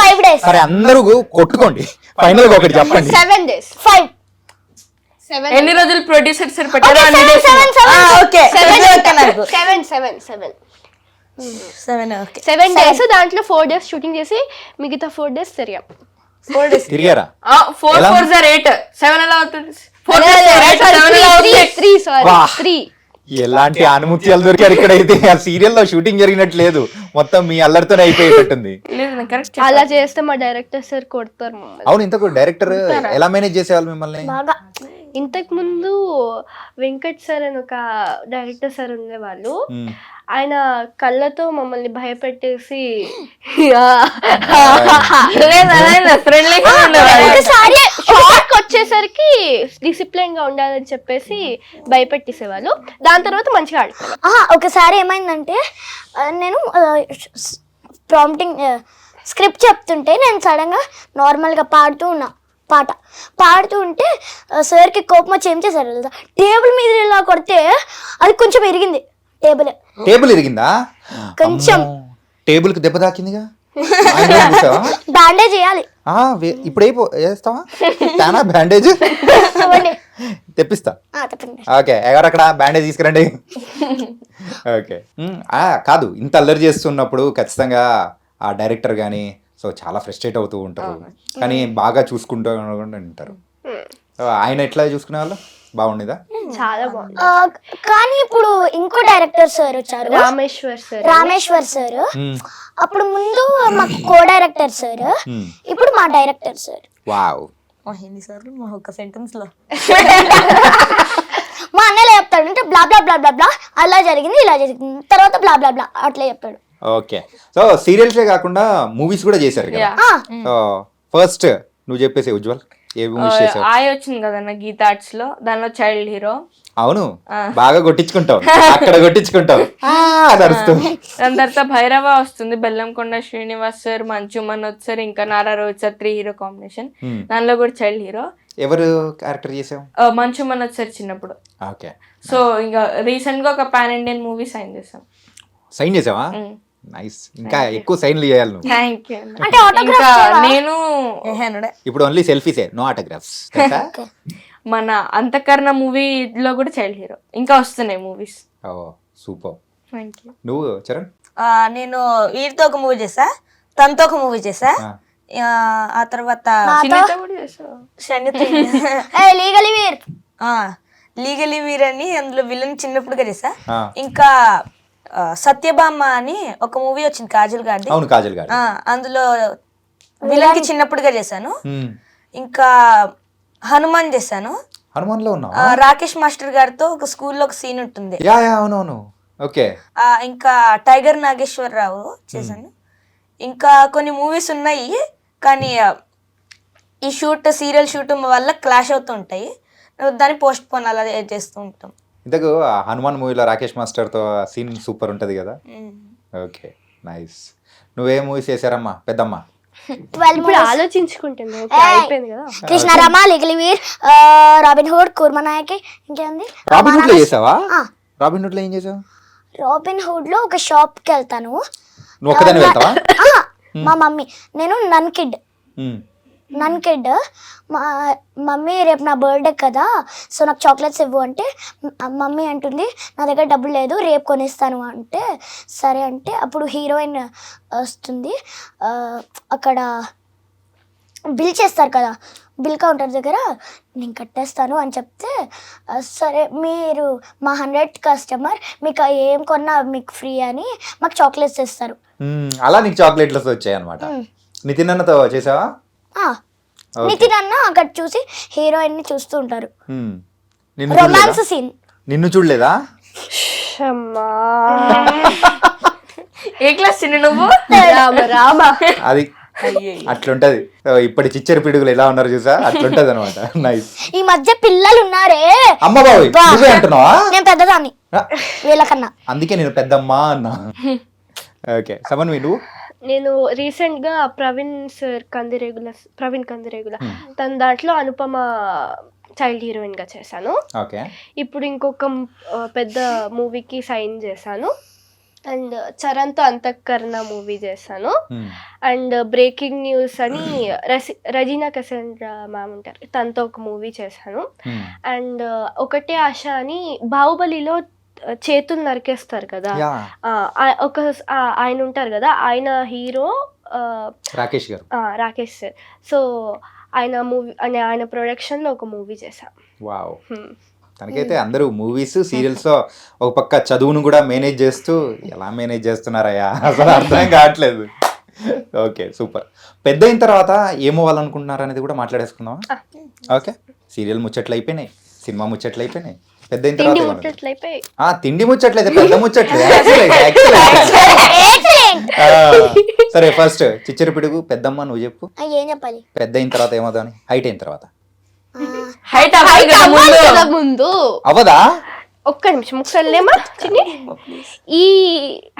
5 days. సరే అందరూ కొట్టుకోండి, ఫైనల్ గా ఒకటి చెప్పండి. 7 days. 5 ఎన్ని రోజులు ప్రొడ్యూసర్ సార్ పెట్టారు? అన్ని seven, days. seven, seven. Okay 7 okay 7 days. దాంట్లో 4 days షూటింగ్ చేసి మిగతా 4 days తిరిగాం. 4 days. తిరిగారా? 4 ఎలా? 4 are 8, 7 ఎలా అవుతుంది? 4 days 8, 7 ఎలా అవుతుంది? 3 ఎలాంటి అనుమత్యాలు దొరికారు ఇక్కడైతే. ఆ సీరియల్ లో షూటింగ్ జరిగినట్టు లేదు, మొత్తం మీ అల్లరితోనే అయిపోయేటట్టుంది. లేదు కరెక్ట్. అలా చేస్తే మా డైరెక్టర్ సార్ కొడతారు మమ్మల్ని. అవును, ఇంతకు డైరెక్టర్ ఎలా మేనేజ్ చేసేవాళ్ళు మిమ్మల్ని? బాగా ఇంతకు ముందు వెంకట్ సార్ అని ఒక డైరెక్టర్ సార్ ఉండేవాళ్ళు. ఆయన కళ్ళతో మమ్మల్ని భయపెట్టేసి ఫ్రెండ్లీగా ఒకసారి షాక్ వచ్చేసరికి డిసిప్లిన్ గా ఉండాలని చెప్పేసి భయపెట్టేసేవాళ్ళు. దాని తర్వాత మంచిగా ఆడుకున్నాం. ఒకసారి ఏమైందంటే నేను ప్రాంప్టింగ్ స్క్రిప్ట్ చెప్తుంటే నేను సడన్గా నార్మల్గా పాడుతూ ఉంటే సార్కి కోపం వచ్చి ఏం చేశారు తెలుసా, టేబుల్ మీద ఇలా కొడితే అది కొంచెం ఇరిగింది. టేబుల్ ఇరిగిందా? కొంచెం. టేబుల్ కి దెబ్బ తాకిందిగా, బ్యాండేజ్ చేయాలి. ఇప్పుడు వేస్తావా తానా బ్యాండేజ్? తెప్పిస్తా. ఓకే, ఎవరక్కడ బ్యాండేజ్ తీసుకురండి. ఓకే, కాదు, ఇంత అల్లరి చేస్తున్నప్పుడు ఖచ్చితంగా ఆ డైరెక్టర్ కానీ సో చాలా ఫ్రస్ట్రేట్ అవుతూ ఉంటారు, కానీ బాగా చూసుకుంటూ ఉంటారు. ఆయన ఎట్లా చూసుకునే వాళ్ళు? బాగుండేదా? చాలా బాగుంది. కానీ ఇప్పుడు ఇంకో డైరెక్టర్ సార్ వచ్చారు, రామేశ్వర్ సార్. అప్పుడు ముందు మాకు కో డైరెక్టర్ సార్, ఇప్పుడు మా డైరెక్టర్ సార్. వావ్. ఎన్నిసార్లు మా ఒక్క సెంటెన్స్ లో మా అన్నయ్య చెప్తాడు అంటే బ్లా బ్లా బ్లా బ్లా బ్లా అలా జరిగింది ఇలా జరిగింది తర్వాత బ్లా బ్లా బ్లా అట్లా చెప్తాడు. ఓకే, సో సీరియల్సే కాకుండా మూవీస్ కూడా చేశారు కదా. సో ఫస్ట్ నువ్వు చెప్పేసి ఉజ్వల్, ఏ మూవీస్ చేసావు? ఆయ వచ్చింది కదన్న గీత ఆర్ట్స్ లో, దానిలో చైల్డ్ హీరో. అవును, బాగా కొట్టించుకుంటావు అక్కడ కొట్టించుకుంటావు. దాని తర్వాత భైరవ వస్తుంది, బెల్లంకొండ శ్రీనివాస్ సార్, మంచు మనోజ్ సార్, ఇంకా Nara Rohit sir, 3 hero combination. దానిలో కూడా చైల్డ్ హీరో. ఎవరు క్యారెక్టర్ చేసావు? మంచు మనోజ్ సార్ చిన్నప్పుడు. ఓకే, సో ఇంకా రీసెంట్ గా ఒక పాన్ ఇండియన్ మూవీ సైన్ చేసాం. సైన్ చేసావా? నైస్, ఇంకా ఎక్కువ సైన్లు చేయాలి నువ్వు. Thank you. అంటే ఇంకా నేను ఇప్పుడు ఓన్లీ సెల్ఫీసే, నో ఆటోగ్రాఫ్స్. మన అంతఃకరణ మూవీలో కూడా చైల్డ్ హీరో. ఇంకా వస్తున్నాయి movies. Oh super. Thank you. నువ్వు చరణ్? నేను వీరితో ఒక మూవీ చేసా, తనతో ఒక మూవీ చేసా, ఆ తర్వాత లీగలీ వీర్ అని అందులో విలన్ చిన్నప్పుడుగా చేసా. ఇంకా సత్యభామ అని ఒక మూవీ వచ్చింది కాజల్ గారిది. అవును, కాజల్ గారి. అందులో విలన్ కి చిన్నప్పుడుగా చేశాను. ఇంకా హనుమాన్ చేశాను. హనుమాన్ లో ఉన్నా? రాకేష్ మాస్టర్ గారితో ఒక స్కూల్లో ఒక సీన్ ఉంటుంది. అవునవును. ఓకే. ఇంకా టైగర్ నాగేశ్వరరావు చేశాను. ఇంకా కొన్ని మూవీస్ ఉన్నాయి, కానీ ఈ సీరియల్ షూట్ వల్ల క్లాష్ అవుతూ ఉంటాయి, దాన్ని పోస్ట్ పోన్ అలా చేస్తూ ఉంటాం. ఇంతకు హనుమాన్ మూవీలో రాకేష్ మాస్టర్తో సీన్ సూపర్ ఉంటుంది కదా. Okay, nice. నువ్వే మూవీస్ చేశారమ్మా పెద్దమ్మ? 12 ఇప్పుడు ఆలోచించుకుంటుంది. ఓకే, అయిపోయింది కదా. కృష్ణారామ, లిగిలివీర్, రాబిన్ హుడ్, కుర్మనాయకి, ఇంకేంది రాబిన్ హుడ్ లో చేసావా? ఆ. రాబిన్ హుడ్ లో ఏం చేసావు? రాబిన్ హుడ్ లో ఒక షాప్ కి వెళ్తాను. నువ్వు ఒక్కదాన్ని వెళ్తావా? మా మమ్మీ, నేను నన్ కిడ్, మా మమ్మీ రేపు నా బర్త్డే కదా, సో నాకు చాక్లెట్స్ ఇవ్వు అంటే మమ్మీ అంటుంది నా దగ్గర డబ్బులు లేదు, రేపు కొనిస్తాను అంటే సరే అంటే అప్పుడు హీరోయిన్ వస్తుంది. అక్కడ బిల్ చేస్తారు కదా, బిల్ కౌంటర్ దగ్గర నేను కట్టేస్తాను అని చెప్తే సరే మీరు మా 100th కస్టమర్, మీకు ఏం కొన్నా మీకు ఫ్రీ అని మాకు చాక్లెట్స్ ఇస్తారు. అలా నీకు చాక్లెట్లు వచ్చాయి అనమాట. నితిన్ అన్నతో చేసావా? నితిన్ అన్న అక్కడ చూసి హీరోయిన్ ని చూస్తూ ఉంటారు. నిన్ను రొమాన్స్ చూడలేదా? సీన్. నిన్ను చూడలేదా? అమ్మా ఏ క్లాస్ చిన్న నువ్వు? రామ రామ. అది అట్లుంటది. ఇప్పటి చిచ్చరి పిడుగులు ఎలా ఉన్నారు చూసా, అట్లుంటది అనమాట. నైస్. ఈ మధ్య పిల్లలు ఉన్నారే, అమ్మ బాబోయ్, నువ్వే అంటున్నావా? నేను పెద్దదాన్ని వీళ్ళకన్నా. అందుకే నేను పెద్దమ్మా అన్నా. ఓకే, సమన్ నువ్వు? నేను రీసెంట్ గా ప్రవీణ్ కందిరేగుల తన దాంట్లో అనుపమ చైల్డ్ హీరోయిన్ గా చేశాను. ఓకే. ఇప్పుడు ఇంకొక పెద్ద మూవీకి సైన్ చేశాను. అండ్ చరణ్తో అంతఃకరణ మూవీ చేశాను. అండ్ బ్రేకింగ్ న్యూస్ అని రజీనా కసండ్రా మ్యామ్ ఉంటారు, తనతో ఒక మూవీ చేశాను. అండ్ ఒకటే ఆశ అని బాహుబలిలో చేతులు నరికేస్తారు కదా, ఆయన ఉంటారు కదా, ఆయన హీరో రాకేష్ గారు. రాకేష్ సార్. సో ఆయన ప్రొడక్షన్ లో ఒక మూవీ చేశా. వావ్. తనకైతే అందరూ మూవీస్ సీరియల్స్ ఒక పక్క చదువును కూడా మేనేజ్ చేస్తూ ఎలా మేనేజ్ చేస్తున్నారయ్యా అసలు అర్థం కావట్లేదు. Okay, super. పెద్ద అయిన తర్వాత ఏమవ్వాలనుకుంటున్నారు అనేది కూడా మాట్లాడేసుకుందాం. ఓకే, సీరియల్ ముచ్చట్లు అయిపోయినాయి, సినిమా ముచ్చట్లు అయిపోయినాయి. పెద్ద అయిన తర్వాత తిండి ముచ్చట్లయితే పెద్ద ముచ్చట్లేదు. సరే, ఫస్ట్ చిచ్చరి పిడుగు పెద్దమ్మ నువ్వు చెప్పు. ఏం చెప్పాలి? పెద్ద అయిన తర్వాత ఏమవుతావు? హైట్ అయిన తర్వాత హైట్ ముందు అవదా? ఒక్క నిమిషం ఒకసారి లేమా చిన్ని. ఈ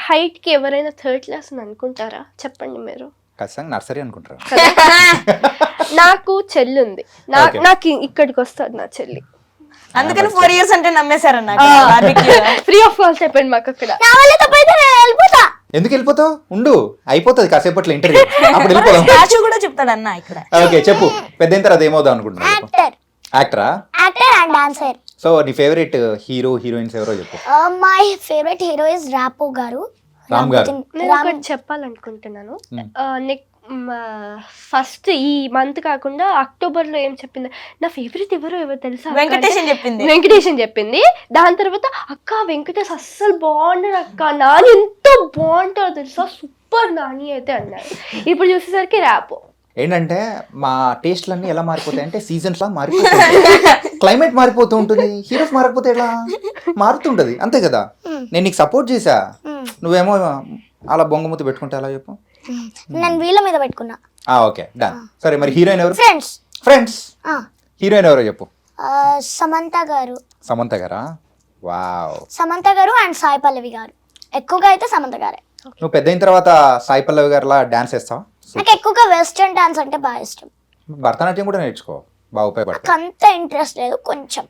హైట్ కి ఎవరైనా 3rd క్లాస్ అని అనుకుంటారా? చెప్పండి మీరు. ఖచ్చితంగా నర్సరీ అనుకుంటారు. నాకు చెల్లి ఉంది, నాకు ఇక్కడికి వస్తుంది నా చెల్లి. అందుకని 4 years అంటే నమ్మేశారన్న. ఫ్రీ ఆఫ్ కాస్ట్ అయిపోయింది మాకు అక్కడ. ఎందుకు వెళ్ళిపోతావు? ఉండు, అయిపోతుంది కాసేపట్లో ఇంటర్వ్యూ, అప్పుడు వెళ్ళిపోదాం. స్టాచ్యూ కూడా చెప్తాడన్న ఇక్కడ. ఓకే, చెప్పు. పెద్ద అయిన తర్వాత ఏమవుదాం అనుకుంటున్నావు? యాక్టరా? Actor and dancer. సో నీ ఫేవరెట్ హీరో హీరోయిన్స్ ఎవరో చెప్పు. మై ఫేవరెట్ హీరో ఇస్ రాపో గారు. రామ్ గారు. నేను ఒకటి చెప్పాలనుకుంటున్నాను. ఫస్ట్ ఈ మంత్ కాకుండా అక్టోబర్ లో ఏం చెప్పింది, నా ఫేవరెట్ ఎవరో తెలుసా? వెంకటేషన్ చెప్పింది. దాని తర్వాత అక్క వెంకటేష్ అస్సలు బాగుంటాడు అక్క, నాని ఎంత బాగుంటాడో తెలుసా, సూపర్ నాని అయితే అన్నారు. ఇప్పుడు చూసేసరికి ర్యాపో. ఏంటంటే మా టేస్ట్లన్నీ ఎలా మారిపోతాయి అంటే సీజన్స్ లా మారిపోతుంది, క్లైమేట్ మారిపోతూ ఉంటుంది, హీరోస్ మారిపోతే ఎలా మారుతుంటది, అంతే కదా. నేను నీకు సపోర్ట్ చేశా, నువ్వేమో అలా బొంగమూతి పెట్టుకుంటే ఎలా చెప్పు. నేను వీళ్ళ మీద పెట్టుకున్నా. Okay, done. సరే, మరి హీరోయిన్ ఎవరు? ఫ్రెండ్స్. హీరోయిన్ ఎవరో చెప్పు. సమంత గారు. సమంత గారా? వావ్. సమంత గారు అండ్ సాయి పల్లవి గారు. ఎక్కువగా అయితే సమంత గారే. నువ్వు పెద్ద అయిన తర్వాత సాయి పల్లవి గారిలా డాన్స్ వేస్తావా? నాకు ఎక్కువగా వెస్టర్న్ డాన్స్ అంటే బాగా ఇష్టం. భరతనాట్యం కూడా నేర్చుకో, బాగా ఉపయోగపడుతుంది. అంత ఇంట్రెస్ట్ లేదు, కొంచెం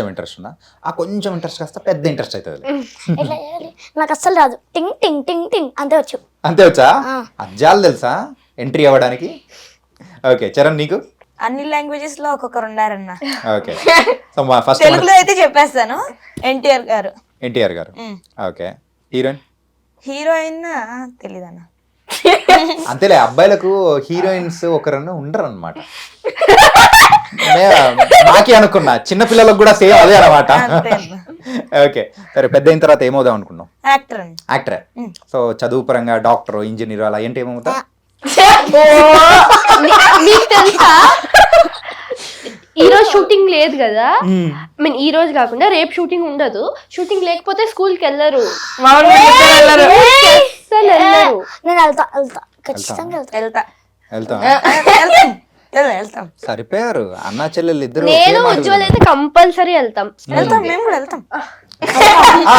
ఇంట్రెస్ట్ ఉందా? ఆ కొంచెం ఇంట్రెస్ట్ కాస్త పెద్ద ఇంట్రెస్ట్ అవుతుంది. ఎట్లా చేయాలి? నాకు అస్సలు రాదు. టింగ్ టింగ్ టింగ్ టింగ్ అంతే వచ్చు. అంతే వచ్చా? అజ్జాలు తెలుసా ఎంట్రీ అవ్వడానికి? ఓకే, చరణ్ నీకు? అన్ని లాంగ్వేజెస్ లో ఒక్కొక్కరు ఉన్నారన్న. ఓకే, సో ఫస్ట్ తెలుగులో అయితే చెప్పేస్తాను. ఎన్టీఆర్ గారు. ఓకే, హీరోయిన్ తెలీదన్న. అంతేలే, అబ్బాయిలకు హీరోయిన్స్ ఒకరన్నా ఉండరు అనమాట. నాకే అనుకున్నా, చిన్న పిల్లలకు కూడా సేమ్ అదే అనమాట. ఓకే, సరే, పెద్ద అయిన తర్వాత ఏమవుదాం అనుకున్నావు? యాక్టర్. సో చదువు పరంగా డాక్టర్, ఇంజనీర్ అలా ఏంటి ఏమవుతా? మీకు తెలుసా ఈ రోజు షూటింగ్ లేదు కదా, మీన్ ఈ రోజు కాకుండా రేపు షూటింగ్ ఉండదు. షూటింగ్ లేకపోతే స్కూల్ కి వెళ్ళరు. నేను ఖచ్చితంగా వెళ్తాం. సరిపోయారు అన్నా చెల్లెలు ఇద్దరు. నేను ఉజ్వల్ అయితే కంపల్సరీ వెళ్తాం. మేము కూడా వెళ్తాం.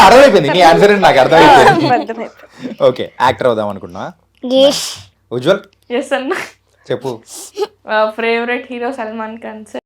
అర్థమైపోయింది నీ ఆన్సర్, నాకు అర్థమైపోయింది. ఓకే, యాక్టర్ అవుదాం అనుకున్నా. ఉజ్వల్ ఎస్ అన్న చెప్పు. Favourite hero Salman Khan sir.